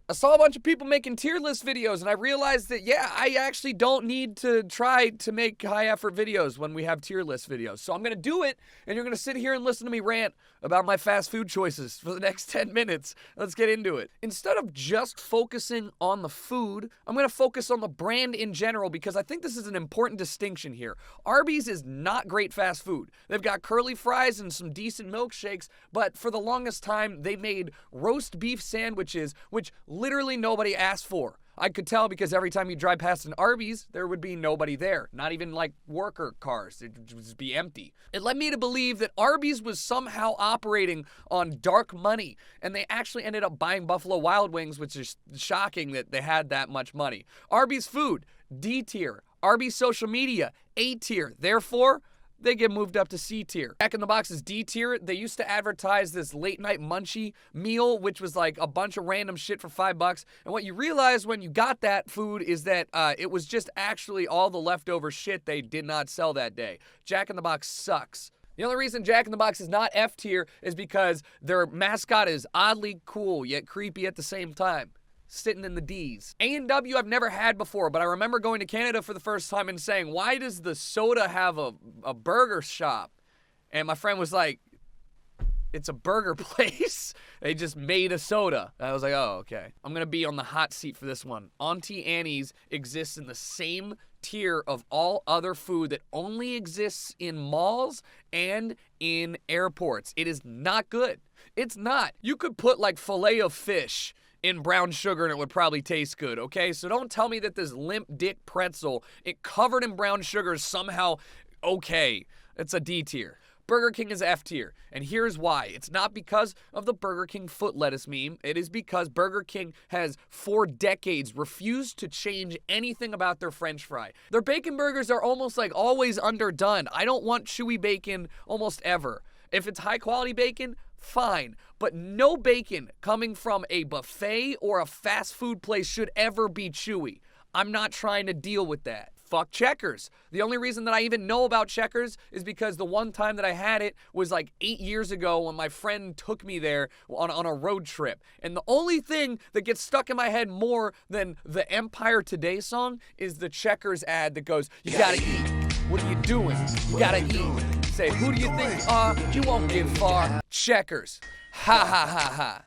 I saw a bunch of people making tier list videos, and I realized that, yeah, I actually don't need to try to make high-effort videos when we have tier list videos. So I'm going to do it, and you're going to sit here and listen to me rant about my fast food choices for the next 10 minutes. Let's get into it. Instead of just focusing on the food, I'm going to focus on the brand in general because I think this is an important distinction here. Arby's is not great fast food. They've got curly fries and some decent milkshakes, but for the longest time, they made roast beef sandwiches, which literally nobody asked for. I could tell because every time you drive past an Arby's, there would be nobody there. Not even like worker cars. It would just be empty. It led me to believe that Arby's was somehow operating on dark money, and they actually ended up buying Buffalo Wild Wings, which is shocking that they had that much money. Arby's food, D tier. Arby's social media, A tier. Therefore, they get moved up to C tier. Jack in the Box is D tier. They used to advertise this late night munchie meal, which was like a bunch of random shit for $5. And what you realize when you got that food is that it was just actually all the leftover shit they did not sell that day. Jack in the Box sucks. The only reason Jack in the Box is not F tier is because their mascot is oddly cool yet creepy at the same time. Sitting in the D's. A&W I've never had before, but I remember going to Canada for the first time and saying, why does the soda have a burger shop? And my friend was like, it's a burger place. They just made a soda. I was like, oh, okay. I'm going to be on the hot seat for this one. Auntie Annie's exists in the same tier of all other food that only exists in malls and in airports. It is not good. It's not. You could put like filet of fish in brown sugar and it would probably taste good, okay? So don't tell me that this limp dick pretzel, it covered in brown sugar is somehow okay. It's a D tier. Burger King is F tier, and here's why. It's not because of the Burger King foot lettuce meme. It is because Burger King has for decades refused to change anything about their French fry. Their bacon burgers are almost like always underdone. I don't want chewy bacon almost ever. If it's high quality bacon, fine, but no bacon coming from a buffet or a fast food place should ever be chewy. I'm not trying to deal with that. Fuck Checkers. The only reason that I even know about Checkers is because the one time that I had it was like 8 years ago when my friend took me there on a road trip. And the only thing that gets stuck in my head more than the Empire Today song is the Checkers ad that goes, you gotta eat. What are you doing? You gotta eat. Say, who do you think you are? You won't get far. Checkers. Ha ha ha ha.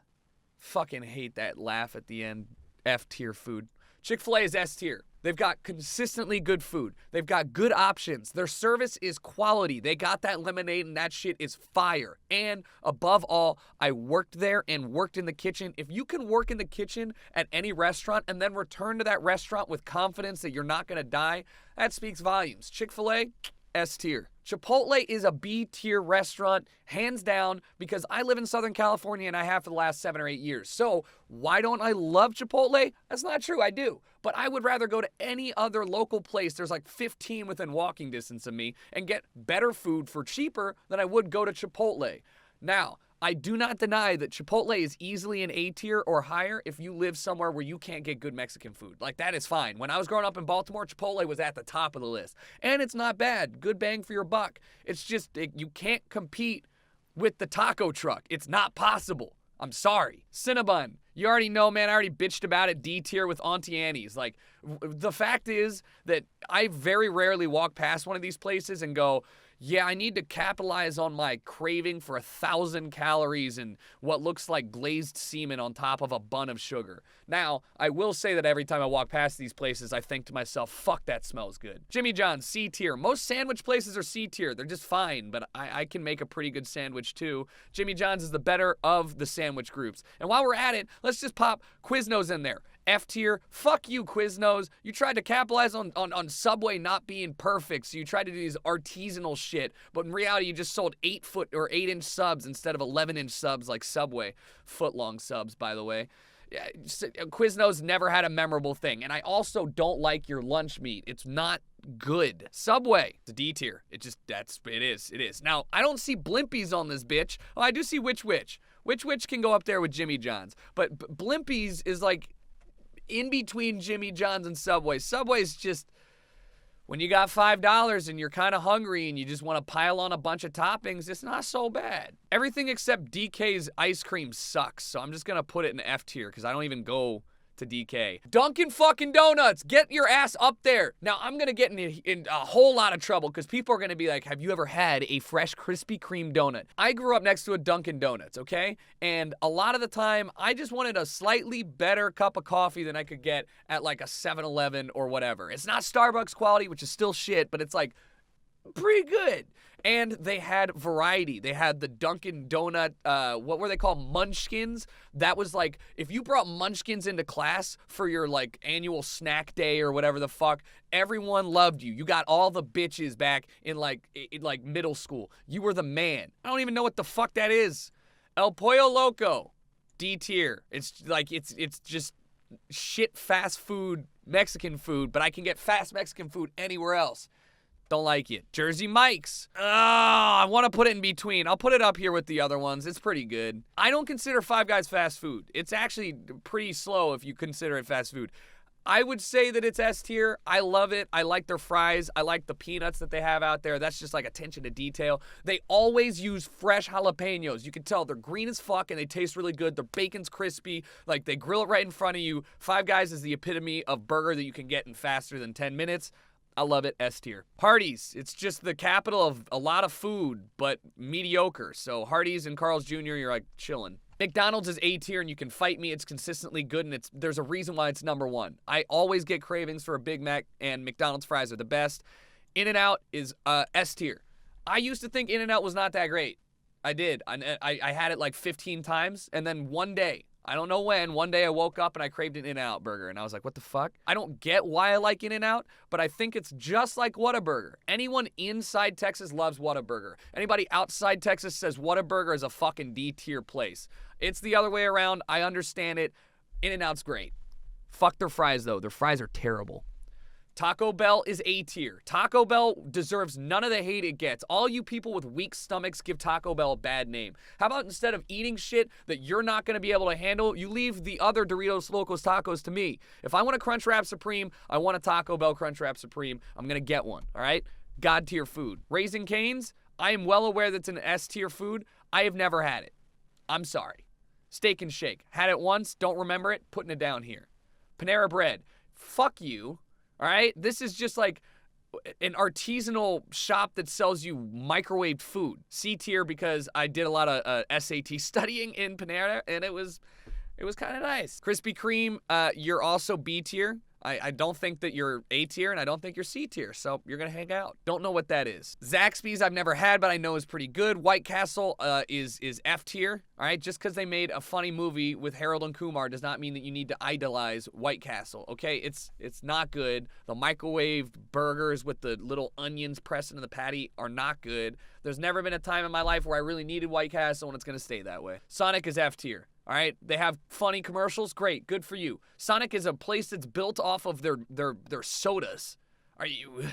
Fucking hate that laugh at the end. F tier food. Chick-fil-A is S tier. They've got consistently good food. They've got good options. Their service is quality. They got that lemonade and that shit is fire. And above all, I worked there and worked in the kitchen. If you can work in the kitchen at any restaurant and then return to that restaurant with confidence that you're not going to die, that speaks volumes. Chick-fil-A, S tier. Chipotle is a B tier restaurant, hands down, because I live in Southern California and I have for the last 7 or 8 years. So why don't I love Chipotle? That's not true, I do. But I would rather go to any other local place, there's like 15 within walking distance of me, and get better food for cheaper than I would go to Chipotle. Now, I do not deny that Chipotle is easily an A tier or higher if you live somewhere where you can't get good Mexican food. Like, that is fine. When I was growing up in Baltimore, Chipotle was at the top of the list. And it's not bad. Good bang for your buck. It's just, you can't compete with the taco truck. It's not possible. I'm sorry. Cinnabon. You already know, man, I already bitched about it. D tier with Auntie Annie's. Like, the fact is that I very rarely walk past one of these places and go, yeah, I need to capitalize on my craving for 1,000 calories and what looks like glazed semen on top of a bun of sugar. Now, I will say that every time I walk past these places, I think to myself, fuck, that smells good. Jimmy John's, C tier. Most sandwich places are C tier. They're just fine, but I can make a pretty good sandwich too. Jimmy John's is the better of the sandwich groups. And while we're at it, let's just pop Quiznos in there. F tier, fuck you, Quiznos. You tried to capitalize on Subway not being perfect, so you tried to do these artisanal shit, but in reality, you just sold 8-foot or 8-inch subs instead of 11-inch subs like Subway. Foot-long subs, by the way. Yeah, Quiznos never had a memorable thing, and I also don't like your lunch meat. It's not good. Subway, it's a D tier. It is. Now, I don't see Blimpies on this bitch. Well, I do see Which Wich. Which Wich can go up there with Jimmy John's, but Blimpies is like in between Jimmy John's and Subway. Subway's just, When you got $5 and you're kind of hungry and you just want to pile on a bunch of toppings, it's not so bad. Everything except DK's ice cream sucks, so I'm just going to put it in F tier because I don't even go to DK. Dunkin' fucking Donuts, get your ass up there. Now, I'm going to get in a whole lot of trouble because people are going to be like, have you ever had a fresh Krispy Kreme donut? I grew up next to a Dunkin' Donuts, okay? And a lot of the time, I just wanted a slightly better cup of coffee than I could get at like a 7-Eleven or whatever. It's not Starbucks quality, which is still shit, but it's like pretty good. And they had variety. They had the Dunkin' Donut, what were they called? Munchkins. That was like, if you brought Munchkins into class for your like annual snack day or whatever the fuck, everyone loved you. You got all the bitches back in like middle school. You were the man. I don't even know what the fuck that is. El Pollo Loco, D tier. It's like, it's just shit fast food, Mexican food, but I can get fast Mexican food anywhere else. Don't like it. Jersey Mike's. I want to put it in between. I'll put it up here with the other ones. It's pretty good. I don't consider Five Guys fast food. It's actually pretty slow if you consider it fast food. I would say that it's S tier. I love it. I like their fries. I like the peanuts that they have out there. That's just like attention to detail. They always use fresh jalapenos. You can tell they're green as fuck and they taste really good. Their bacon's crispy. Like they grill it right in front of you. Five Guys is the epitome of burger that you can get in faster than 10 minutes. I love it, S tier. Hardee's, it's just the capital of a lot of food, but mediocre. So Hardee's and Carl's Jr., you're like chilling. McDonald's is A tier and you can fight me. It's consistently good and there's a reason why it's number one. I always get cravings for a Big Mac and McDonald's fries are the best. In-N-Out is S tier. I used to think In-N-Out was not that great. I did. I had it like 15 times and then one day, I don't know when, one day I woke up and I craved an In-N-Out burger and I was like, what the fuck? I don't get why I like In-N-Out, but I think it's just like Whataburger. Anyone inside Texas loves Whataburger. Anybody outside Texas says Whataburger is a fucking D tier place. It's the other way around. I understand it. In-N-Out's great. Fuck their fries though. Their fries are terrible. Taco Bell is A tier. Taco Bell deserves none of the hate it gets. All you people with weak stomachs give Taco Bell a bad name. How about instead of eating shit that you're not going to be able to handle, you leave the other Doritos Locos Tacos to me. If I want a Crunchwrap Supreme, I want a Taco Bell Crunchwrap Supreme. I'm going to get one, all right? God tier food. Raising Cane's, I am well aware that's an S tier food. I have never had it. I'm sorry. Steak and Shake. Had it once, don't remember it, putting it down here. Panera Bread. Fuck you. All right, this is just like an artisanal shop that sells you microwaved food. C tier because I did a lot of SAT studying in Panera, and it was kind of nice. Krispy Kreme, you're also B tier. I don't think that you're A tier, and I don't think you're C tier, so you're going to hang out. Don't know what that is. Zaxby's I've never had, but I know is pretty good. White Castle is F tier, all right? Just because they made a funny movie with Harold and Kumar does not mean that you need to idolize White Castle, okay? It's not good. The microwaved burgers with the little onions pressed into the patty are not good. There's never been a time in my life where I really needed White Castle, and it's going to stay that way. Sonic is F tier. All right, they have funny commercials. Great, good for you. Sonic is a place that's built off of their sodas. Are you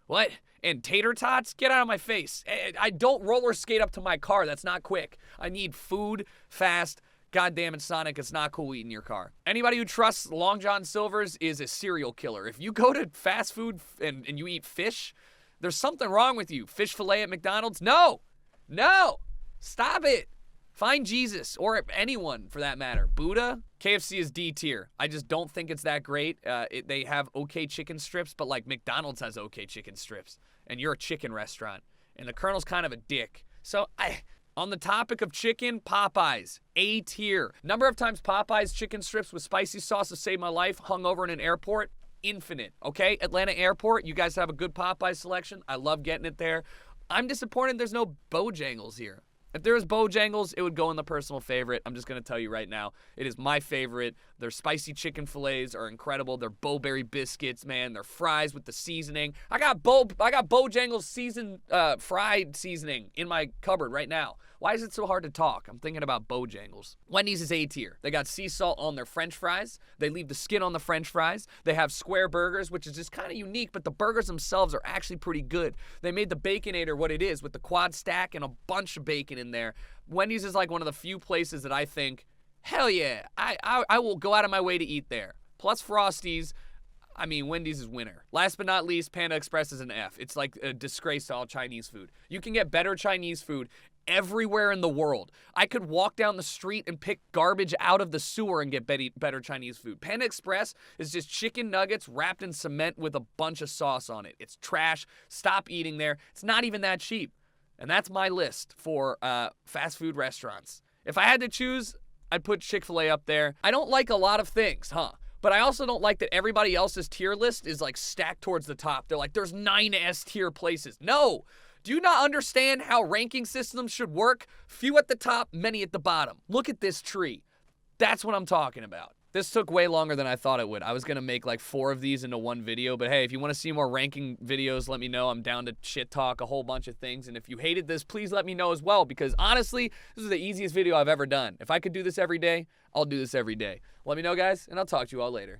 what? And tater tots? Get out of my face. I don't roller skate up to my car. That's not quick. I need food fast. God damn it, Sonic, it's not cool eating your car. Anybody who trusts Long John Silver's is a serial killer. If you go to fast food and you eat fish, there's something wrong with you. Fish fillet at McDonald's? No. Stop it. Find Jesus, or anyone for that matter. Buddha? KFC is D tier. I just don't think it's that great. They have okay chicken strips, but like McDonald's has okay chicken strips. And you're a chicken restaurant. And the Colonel's kind of a dick. So on the topic of chicken, Popeyes, A tier. Number of times Popeyes chicken strips with spicy sauce have saved my life, hung over in an airport, infinite. Okay, Atlanta Airport, you guys have a good Popeyes selection. I love getting it there. I'm disappointed there's no Bojangles here. If there was Bojangles, it would go in the personal favorite. I'm just going to tell you right now, it is my favorite. Their spicy chicken fillets are incredible. Their Bo-Berry biscuits, man. Their fries with the seasoning. I got Bojangles seasoned fried seasoning in my cupboard right now. Why is it so hard to talk? I'm thinking about Bojangles. Wendy's is A tier. They got sea salt on their French fries. They leave the skin on the French fries. They have square burgers, which is just kind of unique, but the burgers themselves are actually pretty good. They made the Baconator what it is with the quad stack and a bunch of bacon in there. Wendy's is like one of the few places that I think, hell yeah, I will go out of my way to eat there. Plus Frosties. I mean, Wendy's is winner. Last but not least, Panda Express is an F. It's like a disgrace to all Chinese food. You can get better Chinese food everywhere in the world. I could walk down the street and pick garbage out of the sewer and get better Chinese food. Panda Express is just chicken nuggets wrapped in cement with a bunch of sauce on it. It's trash. Stop eating there. It's not even that cheap. And that's my list for fast food restaurants. If I had to choose, I'd put Chick-fil-A up there. I don't like a lot of things, but I also don't like that everybody else's tier list is like stacked towards the top. They're like, there's 9 S tier places. No! Do you not understand how ranking systems should work? Few at the top, many at the bottom. Look at this tree. That's what I'm talking about. This took way longer than I thought it would. I was going to make like 4 of these into one video, but hey, if you want to see more ranking videos, let me know. I'm down to shit talk a whole bunch of things, and if you hated this, please let me know as well, because honestly, this is the easiest video I've ever done. If I could do this every day, I'll do this every day. Let me know, guys, and I'll talk to you all later.